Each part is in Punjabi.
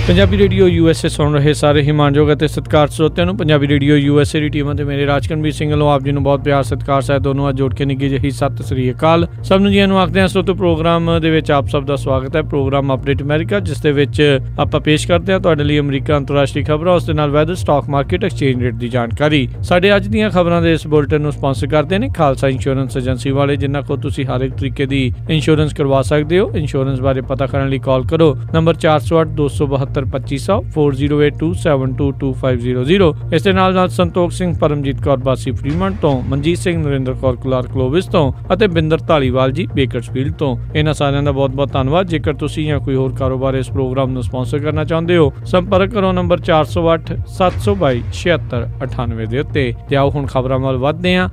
ਪੰਜਾਬੀ ਰੇਡੀਓ USA ਸੁਣ ਰਹੇ ਸਾਰੇ ਹੀ ਮਾਣਯੋਗ ਅਤੇ ਸਤਿਕਾਰ ਸਰੋਤਿਆਂ ਨੂੰ ਪੰਜਾਬੀ ਰੇਡੀਓ USA ਦੀ ਟੀਮ ਅਤੇ ਮੇਰੇ ਰਾਜਕਨਵੀਰ ਸਿੰਘ ਵੱਲੋਂ ਆਪ ਜੀ ਨੂੰ ਬਹੁਤ ਪਿਆਰ ਸਤਿਕਾਰ ਸਹਿਤ ਦੋਨੋਂ ਅੱਜ ਜੋੜ ਕੇ ਨਿੱਘੀ ਜਿਹੀ ਸਤਿ ਸ੍ਰੀ ਅਕਾਲ। ਸਭ ਨੂੰ ਜੀਆਂ ਨੂੰ ਆਖਦੇ ਹਾਂ ਸਰੋਤੋ ਪ੍ਰੋਗਰਾਮ ਦੇ ਵਿੱਚ ਆਪ ਸਭ ਦਾ ਸਵਾਗਤ ਹੈ। ਪ੍ਰੋਗਰਾਮ ਅਪਡੇਟ ਅਮਰੀਕਾ, ਜਿਸ ਦੇ ਵਿੱਚ ਆਪਾਂ ਪੇਸ਼ ਕਰਦੇ ਹਾਂ ਤੁਹਾਡੇ ਲਈ ਅਮਰੀਕਾ ਅੰਤਰਰਾਸ਼ਟਰੀ ਖਬਰਾਂ, ਉਸ ਦੇ ਨਾਲ weather, stock market, exchange rate ਦੀ ਜਾਣਕਾਰੀ। ਸਾਡੇ ਅੱਜ ਦੀਆਂ ਖਬਰਾਂ ਦੇ ਇਸ ਬੁਲੇਟਿਨ ਨੂੰ ਸਪਾਂਸਰ ਕਰਦੇ ਨੇ ਖਾਲਸਾ ਇੰਸ਼ੋਰੈਂਸ ਏਜੰਸੀ ਵਾਲੇ, ਜਿਨ੍ਹਾਂ ਕੋਲ ਤੁਸੀਂ ਹਰ ਇੱਕ ਤਰੀਕੇ ਦੀ ਇੰਸ਼ੋਰੈਂਸ ਕਰਵਾ ਸਕਦੇ ਹੋ। ਇੰਸ਼ੋਰੈਂਸ ਬਾਰੇ ਪਤਾ ਕਰਨ ਲਈ ਕਾਲ ਕਰੋ ਨੰਬਰ 408-272-2500 4082722500। ਇਸ ਦੇ ਨਾਲ ਸੰਤੋਖ ਸਿੰਘ, ਪਰਮਜੀਤ ਕੌਰ ਬਾਸੀ ਫਰੀਮੰਟ ਤੋਂ, ਮਨਜੀਤ ਸਿੰਘ, ਨਰਿੰਦਰ ਕੌਰ ਕੁਲਾਰ ਕਲੋਵਿਸ ਤੋਂ ਅਤੇ ਬਿੰਦਰ ਧਾਲੀਵਾਲ ਜੀ ਬੇਕਰਸਫੀਲਡ ਤੋਂ। ਇਹਨਾਂ ਸਾਰਿਆਂ ਦਾ ਬਹੁਤ ਬਹੁਤ ਧੰਨਵਾਦ। ਜੇਕਰ ਤੁਸੀਂ ਜਾਂ ਕੋਈ ਹੋਰ ਕਾਰੋਬਾਰ ਇਸ ਪ੍ਰੋਗਰਾਮ ਨੂੰ ਸਪਾਂਸਰ ਕਰਨਾ ਚਾਹੁੰਦੇ ਹੋ, ਸੰਪਰਕ ਕਰੋ ਨੰਬਰ 408-722-7698 ਦੇ ਉੱਤੇ। ਤੇ ਆਓ ਹੁਣ ਖਬਰਾਂ ਵੱਲ ਵੱਧਦੇ ਹਾਂ।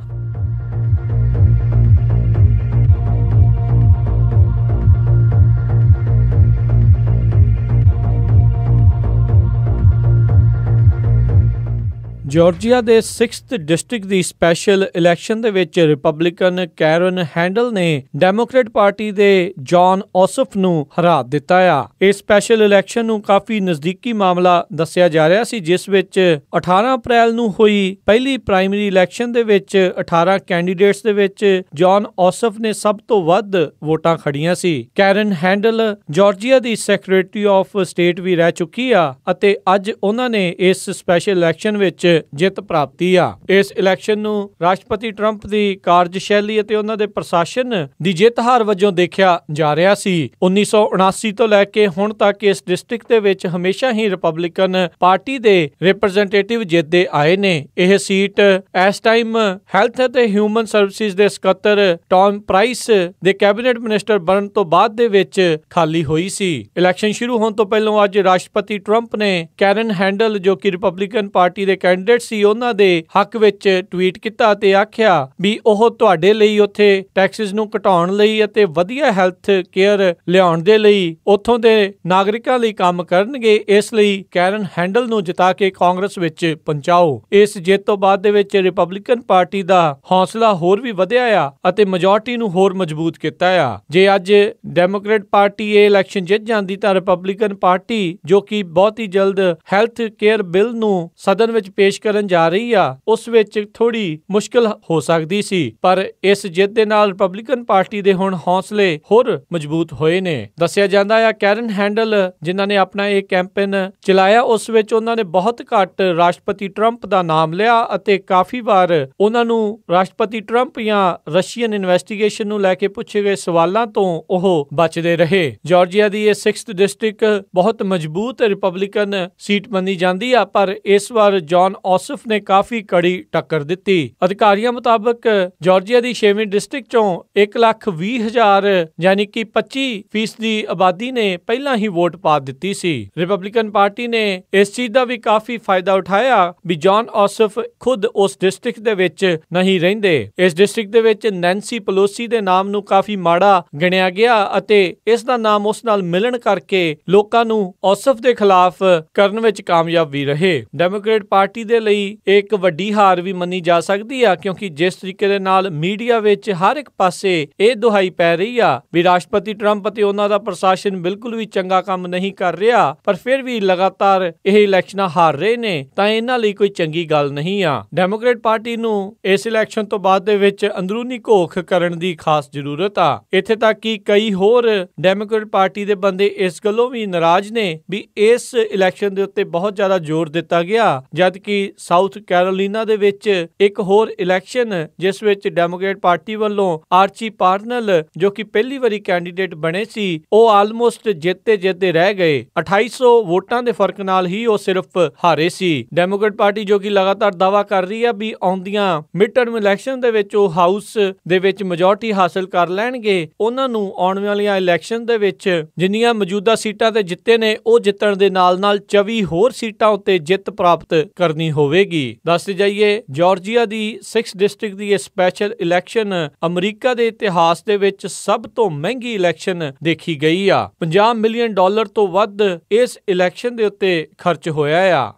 ਜਾਰਜੀਆ ਦੇ 6th ਡਿਸਟ੍ਰਿਕਟ ਦੀ ਸਪੈਸ਼ਲ ਇਲੈਕਸ਼ਨ ਦੇ ਵਿੱਚ ਰਿਪਬਲਿਕਨ ਕੈਰਨ ਹੈਂਡਲ ਨੇ ਡੈਮੋਕ੍ਰੇਟ ਪਾਰਟੀ ਦੇ ਜੌਨ ਔਸਫ ਨੂੰ ਹਰਾ ਦਿੱਤਾ ਆ। ਇਹ ਸਪੈਸ਼ਲ ਇਲੈਕਸ਼ਨ ਨੂੰ ਕਾਫੀ ਨਜ਼ਦੀਕੀ ਮਾਮਲਾ ਦੱਸਿਆ ਜਾ ਰਿਹਾ ਸੀ, ਜਿਸ ਵਿੱਚ 18 ਅਪ੍ਰੈਲ ਨੂੰ ਹੋਈ ਪਹਿਲੀ ਪ੍ਰਾਇਮਰੀ ਇਲੈਕਸ਼ਨ ਦੇ ਵਿੱਚ 18 ਕੈਂਡੀਡੇਟਸ ਦੇ ਵਿੱਚ ਜੌਨ ਔਸਫ ਨੇ ਸਭ ਤੋਂ ਵੱਧ ਵੋਟਾਂ ਖੜੀਆਂ ਸੀ। Karen handle Georgia the secretary of state ਵੀ ਰਹਿ ਚੁੱਕੀ ਆ ਅਤੇ ਅੱਜ ਉਹਨਾਂ ਨੇ ਇਸ ਸਪੈਸ਼ਲ ਇਲੈਕਸ਼ਨ ਵਿੱਚ ਜਿੱਤ ਪ੍ਰਾਪਤੀ ਆ। ਇਸ ਇਲੈਕਸ਼ਨ ਨੂੰ ਰਾਸ਼ਟਰਪਤੀ ਟਰੰਪ ਦੀ ਕਾਰਜਸ਼ੈਲੀ ਅਤੇ ਉਹਨਾਂ ਦੇ ਪ੍ਰਸ਼ਾਸਨ ਦੀ ਜਿੱਤ ਹਾਰ ਵਜੋਂ ਦੇਖਿਆ ਜਾ ਰਿਹਾ ਸੀ। 1979 ਤੋਂ ਲੈ ਕੇ ਹੁਣ ਤੱਕ ਇਸ ਡਿਸਟ੍ਰਿਕਟ ਦੇ ਵਿੱਚ ਹਮੇਸ਼ਾ ਹੀ ਰਿਪਬਲਿਕਨ ਪਾਰਟੀ ਦੇ ਰਿਪਰੈਜ਼ੈਂਟੇਟਿਵ ਜਿੱਤਦੇ ਆਏ ਨੇ। ਇਹ ਸੀਟ ਇਸ ਟਾਈਮ ਹੈਲਥ ਅਤੇ ਹਿਊਮਨ ਸਰਵਿਸਿਜ਼ ਦੇ ਸਕੱਤਰ ਟੌਮ ਪ੍ਰਾਈਸ ਦੇ ਕੈਬਨਿਟ ਮਿਨਿਸਟਰ ਬਣਨ ਤੋਂ ਬਾਅਦ ਦੇ ਵਿੱਚ ਖਾਲੀ ਹੋਈ ਸੀ। ਇਲੈਕਸ਼ਨ ਸ਼ੁਰੂ ਹੋਣ ਤੋਂ ਪਹਿਲਾਂ ਅੱਜ ਰਾਸ਼ਟਰਪਤੀ ਟਰੰਪ ਨੇ ਕੈਰਨ ਹੈਂਡਲ, ਜੋ ਕਿ ਰਿਪਬਲਿਕਨ ਪਾਰਟੀ ਦੇ ਕੈਂਡੀਡੇਟ ਸੀ, ਉਹਨਾਂ ਦੇ ਹੱਕ ਵਿੱਚ ਟਵੀਟ ਕੀਤਾ ਤੇ ਆਖਿਆ ਵੀ ਉਹ ਤੁਹਾਡੇ ਲਈ ਉੱਥੇ ਟੈਕਸਿਸ ਨੂੰ ਘਟਾਉਣ ਲਈ ਅਤੇ ਵਧੀਆ ਹੈਲਥ ਕੇਅਰ ਲਿਆਉਣ ਦੇ ਲਈ ਉੱਥੋਂ ਦੇ ਨਾਗਰਿਕਾਂ ਲਈ ਕੰਮ ਕਰਨਗੇ। ਇਸ ਲਈ ਕੈਰਨ ਹੈਂਡਲ ਨੂੰ ਜਿਤਾ ਕੇ ਕਾਂਗਰਸ ਵਿੱਚ ਪਹੁੰਚਾਓ। ਇਸ ਜਿੱਤ ਤੋਂ ਬਾਅਦ ਦੇ ਵਿੱਚ ਰਿਪਬਲਿਕਨ ਪਾਰਟੀ ਦਾ ਹੌਸਲਾ ਹੋਰ ਵੀ ਵਧਿਆ ਆ ਅਤੇ ਮੈਜੋਰਟੀ ਨੂੰ ਹੋਰ ਮਜ਼ਬੂਤ ਕੀਤਾ ਆ। ਜੇ ਅੱਜ ਡੈਮੋਕ੍ਰੇਟ ਪਾਰਟੀ ਇਹ ਇਲੈਕਸ਼ਨ ਜਿੱਤ ਜਾਂਦੀ ਤਾਂ ਰਿਪਬਲਿਕਨ ਪਾਰਟੀ, ਜੋ ਕਿ ਬਹੁਤ ਹੀ ਜਲਦ ਹੈਲਥ ਕੇਅਰ ਬਿੱਲ ਨੂੰ ਸਦਨ ਵਿੱਚ ਪੇਸ਼ ਕਰਨ ਜਾ ਰਹੀ ਆ, ਉਸ ਵਿੱਚ ਥੋੜੀ ਮੁਸ਼ਕਿਲ ਹੋ ਸਕਦੀ ਸੀ। ਪਰ ਇਸ ਜਿੱਤ ਦੇ ਨਾਲ ਰਿਪਬਲਿਕਨ ਪਾਰਟੀ ਦੇ ਹੁਣ ਹੌਸਲੇ ਹੋਰ ਮਜ਼ਬੂਤ ਹੋਏ ਨੇ। ਦੱਸਿਆ ਜਾਂਦਾ ਆ ਕੈਰਨ ਹੈਂਡਲ, ਜਿਨ੍ਹਾਂ ਨੇ ਆਪਣਾ ਇਹ ਕੈਂਪੇਨ ਚਲਾਇਆ, ਉਸ ਵਿੱਚ ਉਹਨਾਂ ਨੇ ਬਹੁਤ ਘੱਟ ਰਾਸ਼ਟਰਪਤੀ ਟਰੰਪ ਦਾ ਨਾਮ ਲਿਆ ਅਤੇ ਕਾਫੀ ਵਾਰ ਉਹਨਾਂ ਨੂੰ ਰਾਸ਼ਟਰਪਤੀ ਟਰੰਪ ਜਾਂ ਰਸ਼ੀਅਨ ਇਨਵੈਸਟੀਗੇਸ਼ਨ ਨੂੰ ਲੈ ਕੇ ਪੁੱਛੇ ਗਏ ਸਵਾਲਾਂ ਤੋਂ ਉਹ ਬਚਦੇ ਰਹੇ। ਜਾਰਜੀਆ ਦੀ ਇਹ 6th ਡਿਸਟ੍ਰਿਕਟ ਬਹੁਤ ਮਜ਼ਬੂਤ ਰਿਪਬਲਿਕਨ ਸੀਟ ਮੰਨੀ ਜਾਂਦੀ ਆ, ਪਰ ਇਸ ਵਾਰ ਜੌਨ ਔਸਫ ਨੇ ਕਾਫੀ ਕੜੀ ਟੱਕਰ ਦਿੱਤੀ। ਅਧਿਕਾਰੀਆਂ ਮੁਤਾਬਕ ਜਾਰਜੀਆ ਦੀ 6ਵੀਂ ਡਿਸਟ੍ਰਿਕਟ ਚੋਂ 1,20,000 ਯਾਨੀ ਕਿ 25% ਦੀ ਆਬਾਦੀ ਨੇ ਪਹਿਲਾਂ ਹੀ ਵੋਟ ਪਾ ਦਿੱਤੀ ਸੀ। ਰਿਪਬਲਿਕਨ ਪਾਰਟੀ ਨੇ ਇਸ ਚੀਜ਼ ਦਾ ਵੀ ਕਾਫੀ ਫਾਇਦਾ ਉਠਾਇਆ ਵੀ ਜੌਨ ਔਸਫ ਖੁਦ ਉਸ ਡਿਸਟ੍ਰਿਕਟ ਦੇ ਵਿੱਚ ਨਹੀਂ ਰਹਿੰਦੇ। ਇਸ ਡਿਸਟ੍ਰਿਕਟ ਦੇ ਵਿੱਚ ਨੈਂਸੀ ਪਲੋਸੀ ਦੇ ਨਾਮ ਨੂੰ ਕਾਫੀ ਮਾੜਾ ਗਿਣਿਆ ਗਿਆ ਅਤੇ ਇਸ ਦਾ ਨਾਮ ਉਸ ਨਾਲ ਮਿਲਣ ਕਰਕੇ ਲੋਕਾਂ ਨੂੰ ਔਸਫ ਦੇ ਖਿਲਾਫ ਕਰਨ ਵਿੱਚ ਕਾਮਯਾਬ ਵੀ ਰਹੇ। ਡੈਮੋਕ੍ਰੇਟ ਪਾਰਟੀ ਦੇ ਲਈ ਇੱਕ ਵੱਡੀ ਹਾਰ ਵੀ ਮੰਨੀ ਜਾ ਸਕਦੀ ਆ, ਕਿਉਂਕਿ ਜਿਸ ਤਰੀਕੇ ਦੇ ਨਾਲ ਮੀਡੀਆ ਵਿੱਚ ਹਰ ਇੱਕ ਪਾਸੇ ਇਹ ਦੁਹਾਈ ਪੈ ਰਹੀ ਆ ਵੀ ਰਾਸ਼ਟਰਪਤੀ ਟਰੰਪ ਅਤੇ ਉਹਨਾਂ ਦਾ ਪ੍ਰਸ਼ਾਸਨ ਬਿਲਕੁਲ ਵੀ ਚੰਗਾ ਕੰਮ ਨਹੀਂ ਕਰ ਰਿਹਾ, ਪਰ ਫਿਰ ਵੀ ਲਗਾਤਾਰ ਇਹ ਇਲੈਕਸ਼ਨਾਂ ਹਾਰ ਰਹੇ ਨੇ, ਤਾਂ ਇਹਨਾਂ ਲਈ ਕੋਈ ਚੰਗੀ ਗੱਲ ਨਹੀਂ ਆ। ਡੈਮੋਕ੍ਰੇਟ ਪਾਰਟੀ ਨੂੰ ਇਸ ਇਲੈਕਸ਼ਨ ਤੋਂ ਬਾਅਦ ਦੇ ਵਿੱਚ ਅੰਦਰੂਨੀ ਘੋਖ ਕਰਨ ਦੀ ਖਾਸ ਜ਼ਰੂਰਤ ਆ। ਇੱਥੇ ਤੱਕ ਕਿ ਕਈ ਹੋਰ ਡੈਮੋਕ੍ਰੇਟ ਪਾਰਟੀ ਦੇ ਬੰਦੇ ਇਸ ਗੱਲੋਂ ਵੀ ਨਾਰਾਜ਼ ਨੇ ਵੀ ਇਸ ਇਲੈਕਸ਼ਨ ਦੇ ਉੱਤੇ ਬਹੁਤ ਜ਼ਿਆਦਾ ਜ਼ੋਰ ਦਿੱਤਾ ਗਿਆ, ਜਦ ਕਿ ਸਾਊਥ ਕੈਰੋਲੀਨਾ ਦੇ ਵਿੱਚ ਇੱਕ ਹੋਰ ਇਲੈਕਸ਼ਨ, ਜਿਸ ਵਿੱਚ ਡੈਮੋਕ੍ਰੇਟ ਪਾਰਟੀ ਵੱਲੋਂ ਆਰਚੀ ਪਾਰਨਲ, ਜੋ ਕਿ ਪਹਿਲੀ ਵਾਰੀ ਕੈਂਡੀਡੇਟ ਬਣੇ ਸੀ, ਉਹ ਆਲਮੋਸਟ ਜਿੱਤੇ ਰਹਿ ਗਏ। 2800 ਵੋਟਾਂ ਦੇ ਫਰਕ ਨਾਲ ਹੀ ਉਹ ਸਿਰਫ ਹਾਰੇ ਸੀ। ਡੈਮੋਕ੍ਰੇਟ ਪਾਰਟੀ, ਜੋ ਕਿ ਲਗਾਤਾਰ ਦਾਅਵਾ ਕਰ ਰਹੀ ਆ ਵੀ ਆਉਂਦੀਆਂ ਮਿਡ ਟਰਮ ਇਲੈਕਸ਼ਨ ਦੇ ਵਿੱਚ ਉਹ ਹਾਊਸ ਦੇ ਵਿੱਚ ਮੈਜੋਰਟੀ ਹਾਸਲ ਕਰ ਲੈਣਗੇ, ਉਹਨਾਂ ਨੂੰ ਆਉਣ ਵਾਲੀਆਂ ਇਲੈਕਸ਼ਨ ਦੇ ਵਿੱਚ ਜਿੰਨੀਆਂ ਮੌਜੂਦਾ ਸੀਟਾਂ ਤੇ ਜਿੱਤੇ ਨੇ, ਉਹ ਜਿੱਤਣ ਦੇ ਨਾਲ 24 ਹੋਰ ਸੀਟਾਂ ਉੱਤੇ ਜਿੱਤ ਪ੍ਰਾਪਤ ਕਰਨੀ ਨਹੀਂ ਹੋਵੇਗੀ। ਦੱਸਦੇ ਜਾਈਏ, ਜਾਰਜੀਆ ਦੀ 6 ਡਿਸਟ੍ਰਿਕਟ ਦੀ ਇਹ ਸਪੈਸ਼ਲ ਇਲੈਕਸ਼ਨ ਅਮਰੀਕਾ ਦੇ ਇਤਿਹਾਸ ਦੇ ਵਿੱਚ ਸਭ ਤੋਂ ਮਹਿੰਗੀ ਇਲੈਕਸ਼ਨ ਦੇਖੀ ਗਈ ਆ। $50 ਮਿਲੀਅਨ ਤੋਂ ਵੱਧ ਇਸ ਇਲੈਕਸ਼ਨ ਦੇ ਉੱਤੇ ਖਰਚ ਹੋਇਆ ਆ।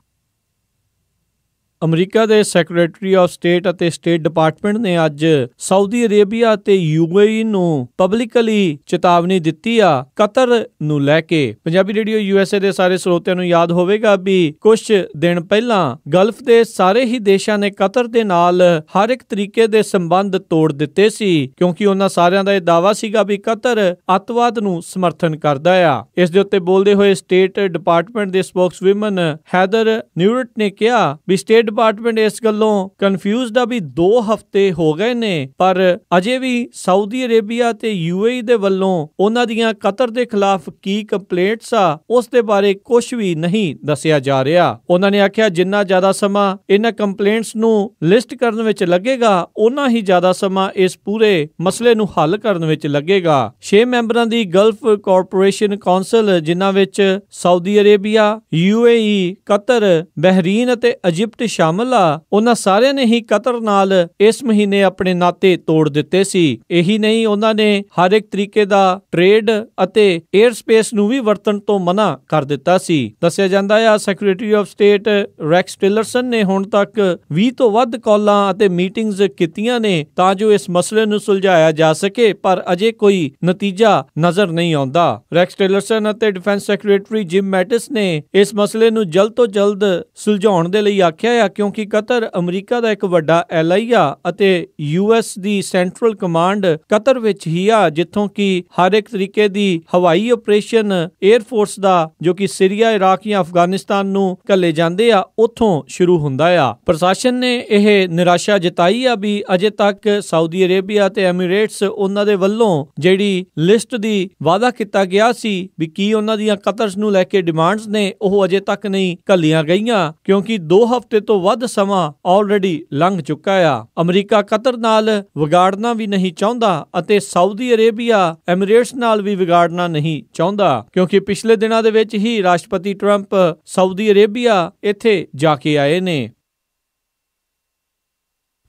ਅਮਰੀਕਾ ਦੇ ਸੈਕਟਰੀ ਆਫ ਸਟੇਟ ਅਤੇ ਸਟੇਟ ਡਿਪਾਰਟਮੈਂਟ ਨੇ ਅੱਜ ਸਾਊਦੀ ਅਰੇਬੀਆ ਅਤੇ UAE ਨੂੰ ਪਬਲਿਕਲੀ ਚੇਤਾਵਨੀ ਦਿੱਤੀ ਆ ਕਤਰ ਨੂੰ ਲੈ ਕੇ। ਪੰਜਾਬੀ ਰੇਡੀਓ USA ਦੇ ਸਾਰੇ ਸਰੋਤਿਆਂ ਨੂੰ ਯਾਦ ਹੋਵੇਗਾ ਵੀ ਕੁਝ ਦਿਨ ਪਹਿਲਾਂ ਗਲਫ ਦੇ ਸਾਰੇ ਹੀ ਦੇਸ਼ਾਂ ਨੇ ਕਤਰ ਦੇ ਨਾਲ ਹਰ ਇੱਕ ਤਰੀਕੇ ਦੇ ਸੰਬੰਧ ਤੋੜ ਦਿੱਤੇ ਸੀ, ਕਿਉਂਕਿ ਉਹਨਾਂ ਸਾਰਿਆਂ ਦਾ ਇਹ ਦਾਅਵਾ ਸੀਗਾ ਵੀ ਕਤਰ ਅੱਤਵਾਦ ਨੂੰ ਸਮਰਥਨ ਕਰਦਾ ਆ। ਇਸ ਦੇ ਉੱਤੇ ਬੋਲਦੇ ਹੋਏ ਸਟੇਟ ਡਿਪਾਰਟਮੈਂਟ ਦੇ ਸਪੋਕਸਵੂਮਨ ਹੈਦਰ ਨਿਊਰਟ ਨੇ ਕਿਹਾ ਵੀ ਸਟੇਟ ਡਿਪਾਰਟਮੈਂਟ ਇਸ ਗੱਲੋਂ ਕਨਫਿਊਜ਼ਡ ਆ ਵੀ 2 ਹਫ਼ਤੇ ਹੋ ਗਏ ਨੇ, ਪਰ ਅਜੇ ਵੀ ਸਾਊਦੀ ਅਰੇਬੀਆ ਤੇ UAE ਦੇ ਵੱਲੋਂ ਉਹਨਾਂ ਦੀਆਂ ਕਤਰ ਦੇ ਖਿਲਾਫ ਕੀ ਕੰਪਲੇਂਟਸ ਆ ਉਸ ਦੇ ਬਾਰੇ ਕੁਝ ਵੀ ਨਹੀਂ ਦੱਸਿਆ ਜਾ ਰਿਹਾ। ਉਹਨਾਂ ਨੇ ਆਖਿਆ ਜਿੰਨਾ ਜ਼ਿਆਦਾ ਸਮਾਂ ਇਹਨਾਂ ਕੰਪਲੇਂਟਸ ਨੂੰ ਲਿਸਟ ਕਰਨ ਵਿੱਚ ਲੱਗੇਗਾ, ਉਨਾ ਹੀ ਜ਼ਿਆਦਾ ਸਮਾਂ ਇਸ ਪੂਰੇ ਮਸਲੇ ਨੂੰ ਹੱਲ ਕਰਨ ਵਿੱਚ ਲੱਗੇਗਾ। 6 ਮੈਂਬਰਾਂ ਦੀ ਗਲਫ ਕਾਰਪੋਰੇਸ਼ਨ ਕੌਂਸਲ, ਜਿਨ੍ਹਾਂ ਵਿੱਚ Saudi Arabia, UAE, Qatar, Bahrain ਅਤੇ ਇਜਿਪਟ ਸ਼ਾਮਲ ਆ, ਉਹਨਾਂ ਸਾਰਿਆਂ ਨੇ ਹੀ ਕਤਰ ਨਾਲ ਇਸ ਮਹੀਨੇ ਆਪਣੇ ਨਾਤੇ ਤੋੜ ਦਿੱਤੇ ਸੀ। ਇਹੀ ਨਹੀਂ, ਉਹਨਾਂ ਨੇ ਹਰ ਇੱਕ ਤਰੀਕੇ ਦਾ ਟ੍ਰੇਡ ਅਤੇ 에ਅਰ ਸਪੇਸ ਨੂੰ ਵੀ ਵਰਤਣ ਤੋਂ ਮਨਾ ਕਰ ਦਿੱਤਾ ਸੀ। ਦੱਸਿਆ ਜਾਂਦਾ ਹੈ ਸੈਕਟਰੀ ਆਫ ਸਟੇਟ ਰੈਕਸ ਟਿਲਰਸਨ ਨੇ ਹੁਣ ਤੱਕ 20 ਤੋਂ ਵੱਧ ਕਾਲਾਂ ਅਤੇ ਮੀਟਿੰਗਸ ਕੀਤੀਆਂ ਨੇ ਤਾਂ ਜੋ ਇਸ ਮਸਲੇ ਨੂੰ ਸੁਲਝਾਇਆ ਜਾ ਸਕੇ, ਪਰ ਅਜੇ ਕੋਈ ਨਤੀਜਾ ਨਜ਼ਰ ਨਹੀਂ ਆਉਂਦਾ। ਰੈਕਸ ਟਿਲਰਸਨ ਅਤੇ ਡਿਫੈਂਸ ਸੈਕਟਰੀ ਜਿਮ ਮੈਟਿਸ ਨੇ ਇਸ ਮਸਲੇ ਨੂੰ ਜਲਦ ਤੋਂ ਜਲਦ ਸੁਲਝਾਉਣ ਦੇ ਲਈ ਆਖਿਆ ਆ, ਕਿਉਂਕਿ ਕਤਰ ਅਮਰੀਕਾ ਦਾ ਇੱਕ ਵੱਡਾ ਐਲਾਈ ਆ ਅਤੇ US ਦੀ ਸੈਂਟਰਲ ਕਮਾਂਡ ਕਤਰ ਵਿੱਚ ਹੀ ਆ, ਜਿੱਥੋਂ ਕਿ ਹਰ ਇੱਕ ਤਰੀਕੇ ਦੀ ਹਵਾਈ ਆਪਰੇਸ਼ਨ 에ਅਰ ਫੋਰਸ ਦਾ ਜੋ ਕਿ ਸੀਰੀਆ, ਇਰਾਕ ਜਾਂ ਅਫਗਾਨਿਸਤਾਨ ਨੂੰ ਘੱਲੇ ਜਾਂਦੇ ਆ, ਉੱਥੋਂ ਸ਼ੁਰੂ ਹੁੰਦਾ ਆ। ਪ੍ਰਸ਼ਾਸਨ ਨੇ ਇਹ ਨਿਰਾਸ਼ਾ ਜਤਾਈ ਆ ਵੀ ਅਜੇ ਤੱਕ ਸਾਊਦੀ ਅਰੇਬੀਆ ਤੇ ਐਮੀਰੇਟਸ ਉਹਨਾਂ ਦੇ ਵੱਲੋਂ ਜਿਹੜੀ ਲਿਸਟ ਦੀ ਵਾਅਦਾ ਕੀਤਾ ਗਿਆ ਸੀ ਵੀ ਕੀ ਉਹਨਾਂ ਦੀਆਂ ਕਤਰ ਨੂੰ ਲੈ ਕੇ ਡਿਮਾਂਡਸ ਨੇ, ਉਹ ਅਜੇ ਤੱਕ ਨਹੀਂ ਘੱਲੀਆਂ ਗਈਆਂ, ਕਿਉਂਕਿ 2 ਹਫ਼ਤੇ ਤੋਂ ਵੱਧ ਸਮਾਂ ਆਲਰੇਡੀ ਲੰਘ ਚੁੱਕਾ ਆ। ਅਮਰੀਕਾ ਕਤਰ ਨਾਲ ਵਿਗਾੜਨਾ ਵੀ ਨਹੀਂ ਚਾਹੁੰਦਾ ਅਤੇ ਸਾਊਦੀ ਅਰੇਬੀਆ ਐਮੀਰੇਟਸ ਨਾਲ ਵੀ ਵਿਗਾੜਨਾ ਨਹੀਂ ਚਾਹੁੰਦਾ, ਕਿਉਂਕਿ ਪਿਛਲੇ ਦਿਨਾਂ ਦੇ ਵਿੱਚ ਹੀ ਰਾਸ਼ਟਰਪਤੀ ਟਰੰਪ ਸਾਊਦੀ ਅਰੇਬੀਆ ਇੱਥੇ ਜਾ ਕੇ ਆਏ ਨੇ।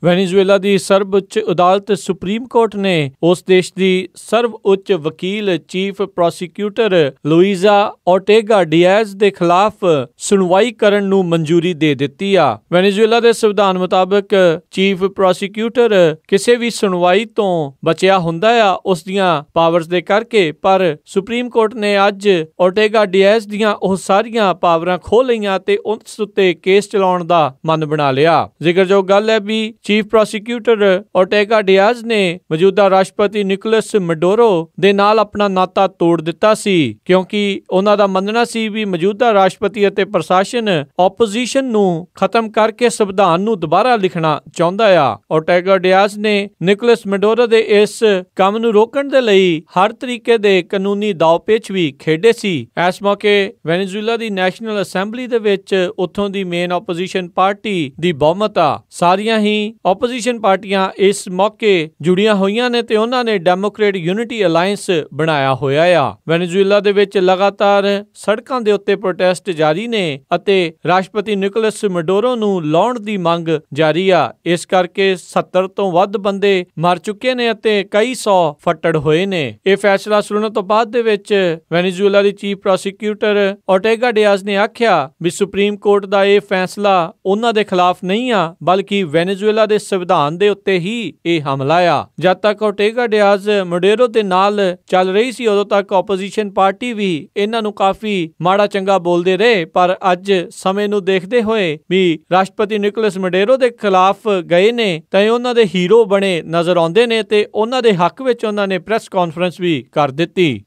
ਵੈਨੇਜ਼ੁਏਲਾ ਦੀ ਸਰਵਉੱਚ ਅਦਾਲਤ ਸੁਪਰੀਮ ਕੋਰਟ ਨੇ ਉਸ ਦੇਸ਼ ਦੀ ਸਰਵਉੱਚ ਵਕੀਲ ਚੀਫ ਪ੍ਰੋਸੀਕਿਊਟਰ ਲੁਈਜ਼ਾ ਓਰਟੇਗਾ ਡਿਆਜ਼ ਦੇ ਖਿਲਾਫ ਸੁਣਵਾਈ ਕਰਨ ਨੂੰ ਮਨਜ਼ੂਰੀ ਦੇ ਦਿੱਤੀ ਆ। ਵੈਨੇਜ਼ੁਏਲਾ ਦੇ ਸੰਵਿਧਾਨ ਮੁਤਾਬਕ ਚੀਫ ਪ੍ਰੋਸੀਕਿਊਟਰ ਕਿਸੇ ਵੀ ਸੁਣਵਾਈ ਤੋਂ ਬਚਿਆ ਹੁੰਦਾ ਆ ਉਸ ਦੀਆਂ ਪਾਵਰਸ ਦੇ ਕਰਕੇ, ਪਰ ਸੁਪਰੀਮ ਕੋਰਟ ਨੇ ਅੱਜ ਓਰਟੇਗਾ ਡਿਆਜ਼ ਦੀਆਂ ਉਹ ਸਾਰੀਆਂ ਪਾਵਰਾਂ ਖੋਹ ਲਈਆਂ ਤੇ ਉਸ ਉੱਤੇ ਕੇਸ ਚਲਾਉਣ ਦਾ ਮਨ ਬਣਾ ਲਿਆ। ਜ਼ਿਕਰਯੋਗ ਗੱਲ ਹੈ ਵੀ ਚੀਫ ਪ੍ਰੋਸੀਕਿਊਟਰ ਓਰਟੇਗਾ ਡਿਆਜ਼ ਨੇ ਮੌਜੂਦਾ ਰਾਸ਼ਟਰਪਤੀ ਨਿਕੋਲਸ ਮੈਡੂਰੋ ਦੇ ਨਾਲ ਆਪਣਾ ਨਾਤਾ ਤੋੜ ਦਿੱਤਾ ਸੀ, ਕਿਉਂਕਿ ਉਹਨਾਂ ਦਾ ਮੰਨਣਾ ਸੀ ਵੀ ਮੌਜੂਦਾ ਰਾਸ਼ਟਰਪਤੀ ਅਤੇ ਪ੍ਰਸ਼ਾਸਨ ਆਪੋਜੀਸ਼ਨ ਨੂੰ ਖਤਮ ਕਰਕੇ ਸੰਵਿਧਾਨ ਨੂੰ ਦੁਬਾਰਾ ਲਿਖਣਾ ਚਾਹੁੰਦਾ ਆ। ਓਰਟੇਗਾ ਡਿਆਜ਼ ਨੇ ਨਿਕੋਲਸ ਮੈਡੂਰੋ ਦੇ ਇਸ ਕੰਮ ਨੂੰ ਰੋਕਣ ਦੇ ਲਈ ਹਰ ਤਰੀਕੇ ਦੇ ਕਾਨੂੰਨੀ ਦਾਅਪੇਚ ਵੀ ਖੇਡੇ ਸੀ। ਇਸ ਮੌਕੇ ਵੈਨੇਜ਼ੁਏਲਾ ਦੀ ਨੈਸ਼ਨਲ ਅਸੈਂਬਲੀ ਦੇ ਵਿੱਚ ਉੱਥੋਂ ਦੀ ਮੇਨ ਆਪੋਜੀਸ਼ਨ ਪਾਰਟੀ ਦੀ ਬਹੁਮਤ ਆ। ਸਾਰੀਆਂ ਹੀ ਆਪੋਜੀਸ਼ਨ ਪਾਰਟੀਆਂ ਇਸ ਮੌਕੇ ਜੁੜੀਆਂ ਹੋਈਆਂ ਨੇ ਤੇ ਉਹਨਾਂ ਨੇ ਡੈਮੋਕ੍ਰੇਟ ਯੂਨਿਟੀ ਅਲਾਈਅੰਸ ਬਣਾਇਆ ਹੋਇਆ ਆ। ਵੈਨੇਜ਼ੁਏਲਾ ਦੇ ਵਿੱਚ ਲਗਾਤਾਰ ਸੜਕਾਂ ਦੇ ਉੱਤੇ ਪ੍ਰੋਟੈਸਟ ਜਾਰੀ ਨੇ ਅਤੇ ਰਾਸ਼ਟਰਪਤੀ ਨਿਕੋਲਸ ਮੈਡੂਰੋ ਨੂੰ ਲਾਉਣ ਦੀ ਮੰਗ ਜਾਰੀ ਆ। ਇਸ ਕਰਕੇ 70 ਤੋਂ ਵੱਧ ਬੰਦੇ ਮਰ ਚੁੱਕੇ ਨੇ ਅਤੇ ਕਈ 100 ਫੱਟੜ ਹੋਏ ਨੇ। ਇਹ ਫੈਸਲਾ ਸੁਣਨ ਤੋਂ ਬਾਅਦ ਦੇ ਵਿੱਚ ਵੈਨੇਜ਼ੁਏਲਾ ਦੀ ਚੀਫ ਪ੍ਰੋਸੀਕਿਊਟਰ ਓਰਟੇਗਾ ਡਿਆਜ਼ ਨੇ ਆਖਿਆ ਵੀ ਸੁਪਰੀਮ ਕੋਰਟ ਦਾ ਇਹ ਫੈਸਲਾ ਉਹਨਾਂ ਦੇ ਖਿਲਾਫ ਨਹੀਂ ਆ, ਬਲਕਿ ਵੈਨੇਜ਼ੁਏਲਾ ਦੇ ਸੰਵਿਧਾਨ ਦੇ ਉੱਤੇ ਹੀ ਇਹ ਹਮਲਾ ਆ। ਜਦ ਤੱਕ ਓਰਟੇਗਾ ਡਿਆਜ਼ ਮੈਡੂਰੋ ਦੇ ਨਾਲ ਚੱਲ ਰਹੀ ਸੀ, ਉਦੋਂ ਤੱਕ ਆਪੋਜੀਸ਼ਨ ਪਾਰਟੀ ਵੀ ਇਹਨਾਂ ਨੂੰ ਕਾਫੀ ਮਾੜਾ ਚੰਗਾ ਬੋਲਦੇ ਰਹੇ, ਪਰ ਅੱਜ ਸਮੇਂ ਨੂੰ ਦੇਖਦੇ ਹੋਏ ਵੀ ਰਾਸ਼ਟਰਪਤੀ ਨਿਕੋਲਸ ਮੈਡੂਰੋ ਦੇ ਖਿਲਾਫ ਗਏ ਨੇ ਤਾਂ ਉਹਨਾਂ ਦੇ ਹੀਰੋ ਬਣੇ ਨਜ਼ਰ ਆਉਂਦੇ ਨੇ ਤੇ ਉਹਨਾਂ ਦੇ ਹੱਕ ਵਿੱਚ ਉਹਨਾਂ ਨੇ ਪ੍ਰੈਸ ਕਾਨਫਰੰਸ ਵੀ ਕਰ ਦਿੱਤੀ।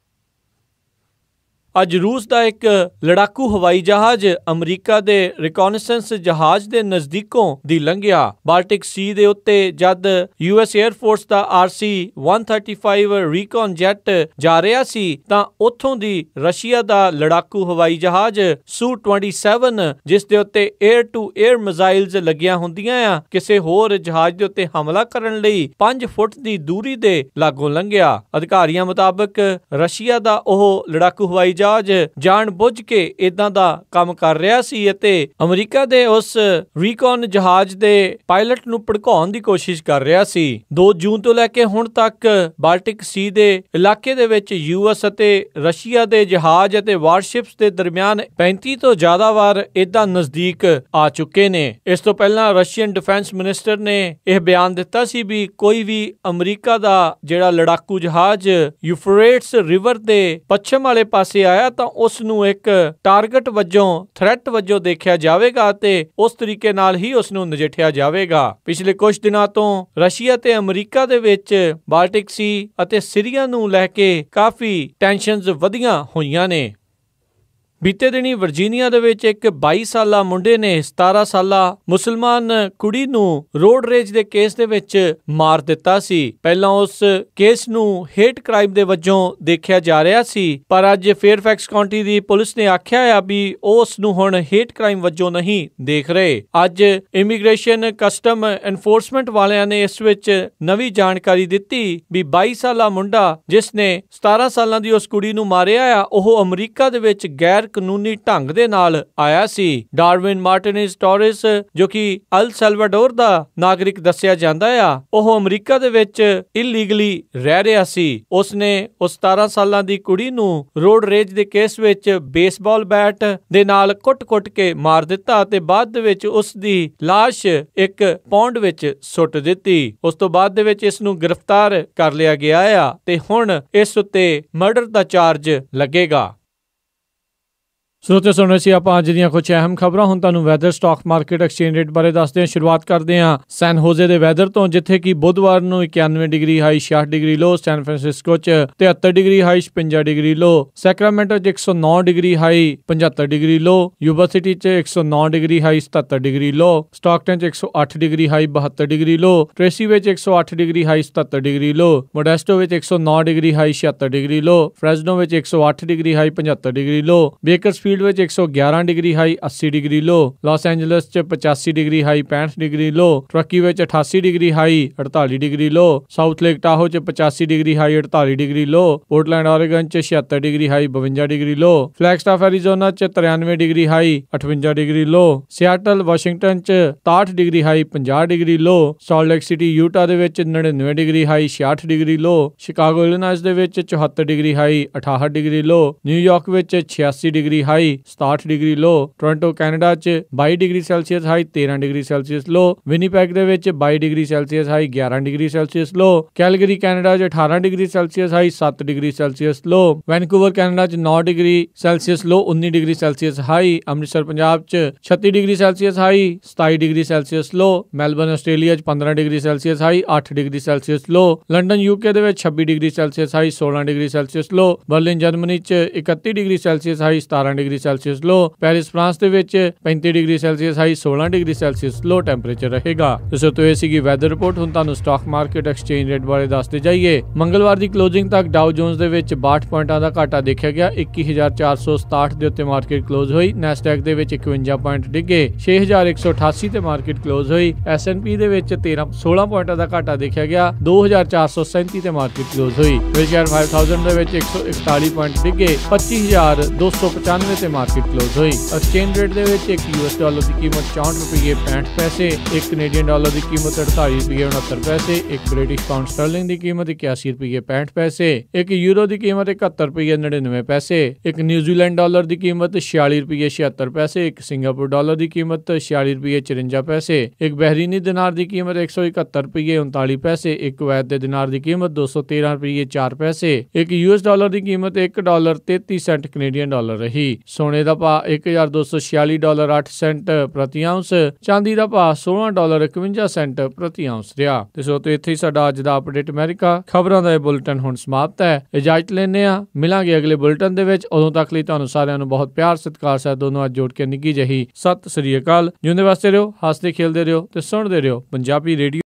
ਅੱਜ ਰੂਸ ਦਾ ਇੱਕ ਲੜਾਕੂ ਹਵਾਈ ਜਹਾਜ਼ ਅਮਰੀਕਾ ਦੇ ਰਿਕੋਨੈਸੈਂਸ ਜਹਾਜ਼ ਦੇ ਨਜ਼ਦੀਕੋਂ ਦੀ ਲੰਘਿਆ। ਬਾਲਟਿਕ ਸੀ ਦੇ ਉੱਤੇ ਜਦ US 에ਅਰ ਫੋਰਸ ਦਾ RC-135 ਰੀਕਨ ਜੈਟ ਜਾ ਰਿਹਾ ਸੀ ਤਾਂ ਉੱਥੋਂ ਦੀ ਰਸ਼ੀਆ ਦਾ ਲੜਾਕੂ ਹਵਾਈ ਜਹਾਜ਼ Su-27 ਜਿਸ ਦੇ ਉੱਤੇ 에ਅਰ ਟੂ 에ਅਰ ਮਿਜ਼ਾਈਲਸ ਲੱਗੀਆਂ ਹੁੰਦੀਆਂ ਆ, ਕਿਸੇ ਹੋਰ ਜਹਾਜ਼ ਦੇ ਉੱਤੇ ਹਮਲਾ ਕਰਨ ਲਈ 5 ਫੁੱਟ ਦੀ ਦੂਰੀ ਦੇ ਲਾਗੋਂ ਲੰਘਿਆ। ਅਧਿਕਾਰੀਆਂ ਮੁਤਾਬਕ ਰਸ਼ੀਆ ਦਾ ਉਹ ਲੜਾਕੂ ਹਵਾਈ ਜਹਾਜ਼ ਜਾਣ ਬੁੱਝ ਕੇ ਇਦਾਂ ਦਾ ਕੰਮ ਕਰ ਰਿਹਾ ਸੀ ਅਤੇ ਅਮਰੀਕਾ ਦੇ ਉਸ ਰੀਕਨ ਜਹਾਜ਼ ਦੇ ਪਾਇਲਟ ਨੂੰ ਭੜਕਾਉਣ ਦੀ ਕੋਸ਼ਿਸ਼ ਕਰ ਰਿਹਾ ਸੀ। 2 ਜੂਨ ਤੋਂ ਲੈ ਕੇ ਹੁਣ ਤੱਕ ਬਾਲਟਿਕ ਸੀ ਦੇ ਇਲਾਕੇ ਦੇ ਵਿੱਚ US ਅਤੇ ਰਸ਼ੀਆ ਦੇ ਜਹਾਜ਼ ਅਤੇ ਵਾਰਸ਼ਿਪਸ ਦੇ ਦਰਮਿਆਨ 35 ਤੋਂ ਜ਼ਿਆਦਾ ਵਾਰ ਇਦਾਂ ਨਜ਼ਦੀਕ ਆ ਚੁੱਕੇ ਨੇ। ਇਸ ਤੋਂ ਪਹਿਲਾਂ ਰਸ਼ੀਅਨ ਡਿਫੈਂਸ ਮਿਨਿਸਟਰ ਨੇ ਇਹ ਬਿਆਨ ਦਿੱਤਾ ਸੀ ਵੀ ਕੋਈ ਵੀ ਅਮਰੀਕਾ ਦਾ ਜਿਹੜਾ ਲੜਾਕੂ ਜਹਾਜ਼ ਯੂਫਰੇਟਸ ਰਿਵਰ ਦੇ ਪੱਛਮ ਵਾਲੇ ਪਾਸੇ ਆਇਆ ਤਾਂ ਉਸ ਨੂੰ ਇੱਕ ਟਾਰਗੇਟ ਵਜੋਂ ਥ੍ਰੈਟ ਵਜੋਂ ਦੇਖਿਆ ਜਾਵੇਗਾ ਤੇ ਉਸ ਤਰੀਕੇ ਨਾਲ ਹੀ ਉਸ ਨੂੰ ਨਜਿੱਠਿਆ ਜਾਵੇਗਾ। ਪਿਛਲੇ ਕੁਝ ਦਿਨਾਂ ਤੋਂ ਰਸ਼ੀਆ ਤੇ ਅਮਰੀਕਾ ਦੇ ਵਿੱਚ ਬਾਲਟਿਕ ਸੀ ਅਤੇ ਸੀਰੀਆ ਨੂੰ ਲੈ ਕੇ ਕਾਫੀ ਟੈਂਸ਼ਨਸ ਵਧੀਆਂ ਹੋਈਆਂ ਨੇ। ਬੀਤੇ ਦਿਨੀ ਵਰਜੀਨੀਆ ਦੇ ਵਿੱਚ ਇੱਕ 22 ਸਾਲਾ ਮੁੰਡੇ ਨੇ 17 ਸਾਲਾ ਮੁਸਲਮਾਨ ਕੁੜੀ ਨੂੰ ਰੋਡ ਰੇਜ ਦੇ ਕੇਸ ਦੇ ਵਿੱਚ ਮਾਰ ਦਿੱਤਾ ਸੀ। ਪਹਿਲਾਂ ਉਸ ਕੇਸ ਨੂੰ ਹੇਟ ਕ੍ਰਾਈਮ ਦੇ ਵਜੋਂ ਦੇਖਿਆ ਜਾ ਰਿਹਾ ਸੀ, ਪਰ ਅੱਜ ਫੇਅਰਫੈਕਸ ਕਾਉਂਟੀ ਦੀ ਪੁਲਿਸ ਨੇ ਆਖਿਆ ਆ ਵੀ ਉਸ ਨੂੰ ਹੁਣ ਹੇਟ ਕ੍ਰਾਈਮ ਵਜੋਂ ਨਹੀਂ ਦੇਖ ਰਹੇ। ਅੱਜ ਇਮੀਗ੍ਰੇਸ਼ਨ ਕਸਟਮ ਐਨਫੋਰਸਮੈਂਟ ਵਾਲਿਆਂ ਨੇ ਇਸ ਵਿੱਚ ਨਵੀਂ ਜਾਣਕਾਰੀ ਦਿੱਤੀ ਵੀ 22 ਸਾਲਾ ਮੁੰਡਾ ਜਿਸ ਨੇ 17 ਸਾਲਾਂ ਦੀ ਉਸ ਕੁੜੀ ਨੂੰ ਮਾਰਿਆ ਆ ਉਹ ਅਮਰੀਕਾ ਦੇ ਵਿੱਚ ਗੈਰ ਕਾਨੂੰਨੀ ਢੰਗ ਦੇ ਨਾਲ ਆਇਆ ਸੀ। ਡਾਰਵਿਨ ਮਾਰਟਿਨੇਜ਼ ਟੋਰਿਸ ਜੋ ਕਿ ਅਲ ਸੈਲਵਾਡੋਰ ਦਾ ਨਾਗਰਿਕ ਦੱਸਿਆ ਜਾਂਦਾ ਆ, ਉਹ ਅਮਰੀਕਾ ਦੇ ਵਿੱਚ ਇਲੀਗਲੀ ਰਹਿ ਰਿਹਾ ਸੀ। ਉਸ ਨੇ ਉਸ 17 ਸਾਲਾਂ ਦੀ ਕੁੜੀ ਨੂੰ ਰੋਡ ਰੇਜ ਦੇ ਕੇਸ ਵਿੱਚ ਬੇਸਬਾਲ ਬੈਟ ਦੇ ਨਾਲ ਕੁੱਟ-ਕੁੱਟ ਕੇ ਮਾਰ ਦਿੱਤਾ ਤੇ ਬਾਅਦ ਦੇ ਵਿੱਚ ਉਸ ਦੀ ਲਾਸ਼ ਇੱਕ ਪੌਂਡ ਵਿੱਚ ਸੁੱਟ ਦਿੱਤੀ। ਉਸ ਤੋਂ ਬਾਅਦ ਦੇ ਵਿੱਚ ਇਸ ਨੂੰ ਗ੍ਰਿਫਤਾਰ ਕਰ ਲਿਆ ਗਿਆ ਆ ਤੇ ਹੁਣ ਇਸ ਉੱਤੇ ਮਰਡਰ ਦਾ ਚਾਰਜ ਲੱਗੇਗਾ। ਸਰੋਤੇ ਸੁਣ ਰਹੇ ਸੀ ਆਪਾਂ ਅੱਜ ਦੀਆਂ ਕੁਝ ਅਹਿਮ ਖਬਰਾਂ। ਹੁਣ ਤੁਹਾਨੂੰ weather, stock market, exchange rate ਬਾਰੇ ਦੱਸਦੇ ਹਾਂ। ਸ਼ੁਰੂਆਤ ਕਰਦੇ ਹਾਂ ਸੈਨ ਹੋਜ਼ੇ ਦੇ ਵੈਦਰ ਤੋਂ, ਜਿੱਥੇ ਕਿ ਬੁੱਧਵਾਰ ਨੂੰ 91 ਡਿਗਰੀ ਹਾਈ 66 ਡਿਗਰੀ ਲੋ, ਸੈਨ ਫਰਾਂਸਿਸਕੋ 'ਚ 73 ਡਿਗਰੀ ਹਾਈ 56 ਡਿਗਰੀ ਲੋ, ਸੈਕਰਾਮੈਂਟੋ 'ਚ 109 ਡਿਗਰੀ ਹਾਈ 75 ਡਿਗਰੀ ਲੋ, ਯੂਬਾ ਸਿਟੀ 'ਚ 109 ਡਿਗਰੀ ਹਾਈ 77 ਡਿਗਰੀ ਲੋ, ਸਟਾਕਟਨ 'ਚ 108 ਡਿਗਰੀ ਹਾਈ 72 ਡਿਗਰੀ ਲੋ, ਟ੍ਰੇਸੀ ਵਿੱਚ 108 ਡਿਗਰੀ ਹਾਈ 77 ਡਿਗਰੀ ਲੋ, ਮੋਡੈਸਟੋ ਵਿੱਚ 109 ਡਿਗਰੀ ਹਾਈ 76 ਡਿਗਰੀ ਲੋ, ਫ੍ਰੈਜ਼ਨੋ ਵਿੱਚ 108 ਡਿਗਰੀ ਹਾਈ 75 ਡਿਗਰੀ ਲੋ, ਬੇਕਰਸਫੀਲਡ ਵਿੱਚ 111 ਡਿਗਰੀ ਹਾਈ 80 ਡਿਗਰੀ ਲੋ, ਲਾਸ ਐਂਜਲਸ 'ਚ 85 ਡਿਗਰੀ ਹਾਈ 65 ਡਿਗਰੀ ਲੋ, ਟਰਕੀ ਵਿੱਚ 88 ਡਿਗਰੀ ਹਾਈ 48 ਡਿਗਰੀ ਲੋ, ਸਾਊਥ ਲੇਕ ਟਾਹੋ 'ਚ 85 ਡਿਗਰੀ ਹਾਈ 48 ਡਿਗਰੀ ਲੋ, ਪੋਰਟਲੈਂਡ ਓਰੇਗਨ 'ਚ 76 ਡਿਗਰੀ ਹਾਈ 52 ਡਿਗਰੀ ਲੋ, ਫਲੈਗਸਟਾਫ ਐਰੀਜ਼ੋਨਾ 'ਚ 93 ਡਿਗਰੀ ਹਾਈ 58 ਡਿਗਰੀ ਲੋ, ਸਿਆਟਲ ਵਾਸ਼ਿੰਗਟਨ 'ਚ 63 ਡਿਗਰੀ ਹਾਈ 50 ਡਿਗਰੀ ਲੋ, ਸਾਲਟ ਲੇਕ ਸਿਟੀ ਯੂਟਾ ਦੇ ਵਿੱਚ 99 ਡਿਗਰੀ ਹਾਈ 66 ਡਿਗਰੀ ਲੋ, ਸ਼ਿਕਾਗੋ ਇਲੀਨਾਇਸ ਦੇ ਵਿੱਚ 74 degree high 68 degree low, New York ਵਿੱਚ 86 degree high 67 degree low, Toronto Canada 'ਚ 22 degree Celsius high 13 degree Celsius low, Winnipeg ਦੇ ਵਿੱਚ 22 degree Celsius high 11 degree Celsius low, Calgary Canada 'ਚ 18 degree Celsius high 7 degree Celsius low, Vancouver Canada 'ਚ 9 degree Celsius low 19 degree Celsius high, Amritsar Punjab 'ਚ 36 degree Celsius high 27 degree Celsius low, Melbourne Australia 'ਚ 15 degree Celsius high 8 degree Celsius low, London UK ਦੇ ਵਿੱਚ 26 degree Celsius high 16 degree Celsius low, Berlin Germany 'ਚ 31 degree Celsius high 17 degree Celsius low, Paris France ਦੇ ਵਿੱਚ 35 degree Celsius high 16 degree Celsius low temperature ਰਹੇਗਾ। ਦੋਸਤੋ ਤੋਂ ਇਹ ਸੀਗੀ ਵੈਦਰ ਰਿਪੋਰਟ। ਹੁਣ ਤੁਹਾਨੂੰ ਸਟਾਕ ਮਾਰਕੀਟ, ਐਕਸਚੇਂਜ ਰੇਟ ਬਾਰੇ ਦੱਸਦੇ ਜਾਈਏ। ਮੰਗਲਵਾਰ ਦੀ ਕਲੋਜ਼ਿੰਗ ਤੱਕ ਡਾਓ ਜੋਨਸ ਦੇ ਵਿੱਚ 62 ਪੁਆਇੰਟਾਂ ਦਾ ਘਾਟਾ ਦੇਖਿਆ ਗਿਆ, 21467 ਦੇ ਉੱਤੇ ਮਾਰਕੀਟ ਕਲੋਜ਼ ਹੋਈ। ਨੈਸਡੈਕ ਦੇ ਵਿੱਚ 51 ਪੁਆਇੰਟ ਡਿੱਗੇ, 6188 ਤੇ ਮਾਰਕੀਟ ਕਲੋਜ਼ ਹੋਈ। S&P ਦੇ ਵਿੱਚ 16 ਪੁਆਇੰਟਾਂ ਦਾ ਘਾਟਾ ਦੇਖਿਆ ਗਿਆ, 2437 ਤੇ ਮਾਰਕੀਟ ਕਲੋਜ਼ ਹੋਈ। ਸ਼ੇਅਰ 5000 ਦੇ ਵਿੱਚ 141 ਪੁਆਇੰਟ ਡਿੱਗੇ, 25295 ਤੇ ਮਾਰਕੀਟ ਕਲੋਜ਼ ਹੋਈ। ਐਕਸਚੇਂਜ ਰੇਟ ਦੇ ਵਿੱਚ ਇੱਕ US ਡਾਲਰ ਦੀ ਕੀਮਤ 64 ਰੁਪਏ 65 ਪੈਸੇ, ਇੱਕ ਕੈਨੇਡੀਅਨ ਡਾਲਰ ਦੀ ਕੀਮਤ 48 ਰੁਪਏ 69 ਪੈਸੇ, ਇੱਕ ਬ੍ਰਿਟਿਸ਼ ਪਾਉਂਡ ਸਟਰਲਿੰਗ ਦੀ ਕੀਮਤ 81 ਰੁਪਏ 65 ਪੈਸੇ, ਇੱਕ ਯੂਰੋ ਦੀ ਕੀਮਤ 71 ਰੁਪਏ 99 ਪੈਸੇ, ਇੱਕ ਨਿਊਜ਼ੀਲੈਂਡ ਡਾਲਰ ਦੀ ਕੀਮਤ 46 ਰੁਪਏ 76 ਪੈਸੇ, ਇੱਕ ਸਿੰਗਾਪੁਰ ਡਾਲਰ ਦੀ ਕੀਮਤ 46 ਰੁਪਏ 54 ਪੈਸੇ, ਇੱਕ ਬਹਿਰੀਨੀ ਦਿਨਾਰ ਦੀ ਕੀਮਤ 171 ਰੁਪਏ 39 ਪੈਸੇ, ਇੱਕ ਕੁਵੈਤ ਦੇ ਦਿਨਾਰ ਦੀ ਕੀਮਤ 213 ਰੁਪਏ 4 ਪੈਸੇ, ਇੱਕ US ਡਾਲਰ ਦੀ ਕੀਮਤ $1.33 ਕੈਨੇਡੀਅਨ ਡਾਲਰ ਰਹੀ। ਸੋਨੇ ਦਾ ਭਾਅ $1046.08 ਪ੍ਰਤੀ ਆਉਂਸ, ਚਾਂਦੀ ਦਾ ਭਾਅ $16.51 ਪ੍ਰਤੀ ਆਉਂਸ ਰਿਹਾ। ਤੇ ਸੋ ਤੇ ਇੱਥੇ ਹੀ ਸਾਡਾ ਅੱਜ ਦਾ ਅਪਡੇਟ ਅਮਰੀਕਾ ਖਬਰਾਂ ਦਾ ਇਹ ਬੁਲੇਟਿਨ ਹੁਣ ਸਮਾਪਤ ਹੈ। ਇਜਾਜ਼ਤ ਲੈਂਦੇ ਹਾਂ, ਮਿਲਾਂਗੇ ਅਗਲੇ ਬੁਲੇਟਿਨ ਦੇ ਵਿੱਚ। ਉਦੋਂ ਤੱਕ ਲਈ ਤੁਹਾਨੂੰ ਸਾਰਿਆਂ ਨੂੰ ਬਹੁਤ ਪਿਆਰ ਸਤਿਕਾਰ ਸਹਿਤ ਦੋਨੋਂ ਅੱਜ ਜੋੜ ਕੇ ਨਿੱਘੀ ਜਹੀ ਸਤਿ ਸ੍ਰੀ ਅਕਾਲ। ਜਿਉਂਦੇ ਵਾਸਤੇ ਰਹੋ, ਹੱਸਦੇ ਖੇਲਦੇ ਰਹੋ ਤੇ ਸੁਣਦੇ ਰਹੋ ਪੰਜਾਬੀ ਰੇਡੀਓ।